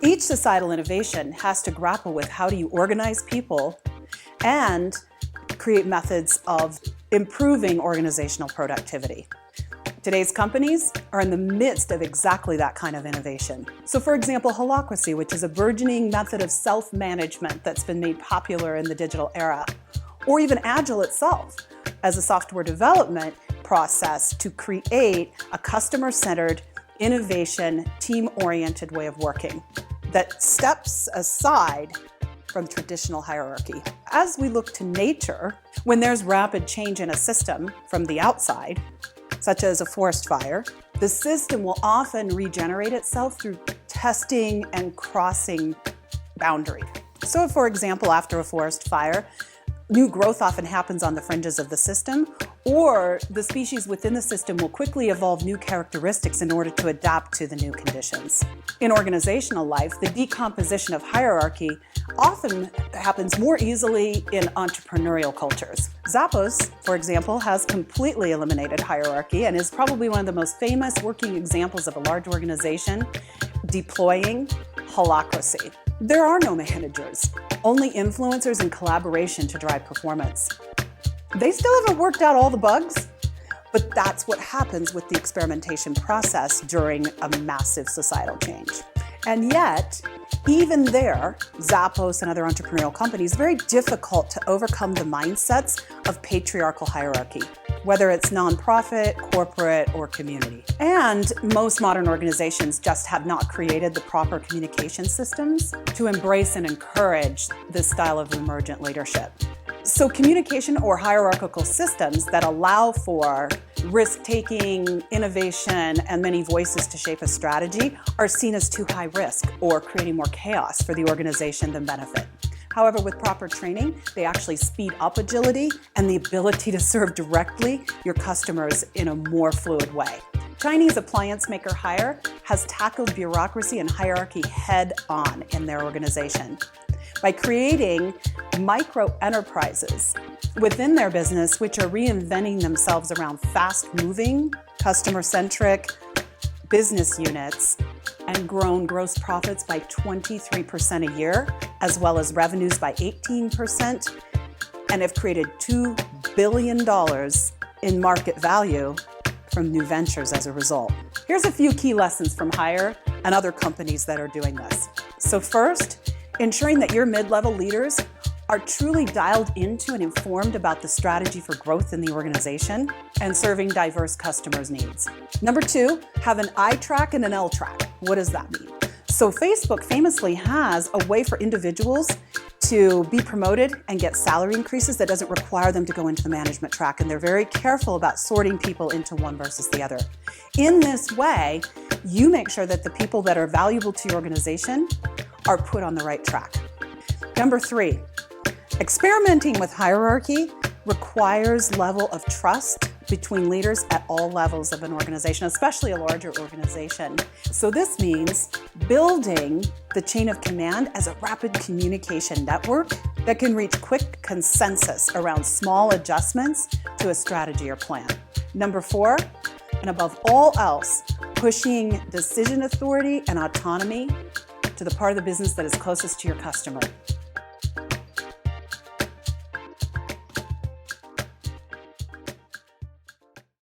Each societal innovation has to grapple with how do you organize people and create methods of improving organizational productivity. Today's companies are in the midst of exactly that kind of innovation. So for example, holacracy, which is a burgeoning method of self-management that's been made popular in the digital era, or even Agile itself as a software development process to create a customer-centered, innovation, team-oriented way of working that steps aside from traditional hierarchy. As we look to nature, when there's rapid change in a system from the outside, such as a forest fire, the system will often regenerate itself through testing and crossing boundary. So for example, after a forest fire, new growth often happens on the fringes of the system, or the species within the system will quickly evolve new characteristics in order to adapt to the new conditions. In organizational life, the decomposition of hierarchy often happens more easily in entrepreneurial cultures. Zappos, for example, has completely eliminated hierarchy and is probably one of the most famous working examples of a large organization deploying holacracy. There are no managers, only influencers and collaboration to drive performance. They still haven't worked out all the bugs, but that's what happens with the experimentation process during a massive societal change. And yet, even there, Zappos and other entrepreneurial companies, very difficult to overcome the mindsets of patriarchal hierarchy, whether it's nonprofit, corporate, or community. And most modern organizations just have not created the proper communication systems to embrace and encourage this style of emergent leadership. So communication or hierarchical systems that allow for risk-taking, innovation, and many voices to shape a strategy are seen as too high risk or creating more chaos for the organization than benefit. However, with proper training, they actually speed up agility and the ability to serve directly your customers in a more fluid way. Chinese appliance maker Haier has tackled bureaucracy and hierarchy head-on in their organization by creating micro-enterprises within their business, which are reinventing themselves around fast-moving, customer-centric business units, and grown gross profits by 23% a year, as well as revenues by 18%, and have created $2 billion in market value from new ventures as a result. Here's a few key lessons from Haier and other companies that are doing this. So first, ensuring that your mid-level leaders are truly dialed into and informed about the strategy for growth in the organization and serving diverse customers' needs. Number two, have an I track and an L track. What does that mean? So Facebook famously has a way for individuals to be promoted and get salary increases that doesn't require them to go into the management track, and they're very careful about sorting people into one versus the other. In this way, you make sure that the people that are valuable to your organization are put on the right track. Number three, experimenting with hierarchy requires level of trust between leaders at all levels of an organization, especially a larger organization. So this means building the chain of command as a rapid communication network that can reach quick consensus around small adjustments to a strategy or plan. Number four, and above all else, pushing decision authority and autonomy to the part of the business that is closest to your customer.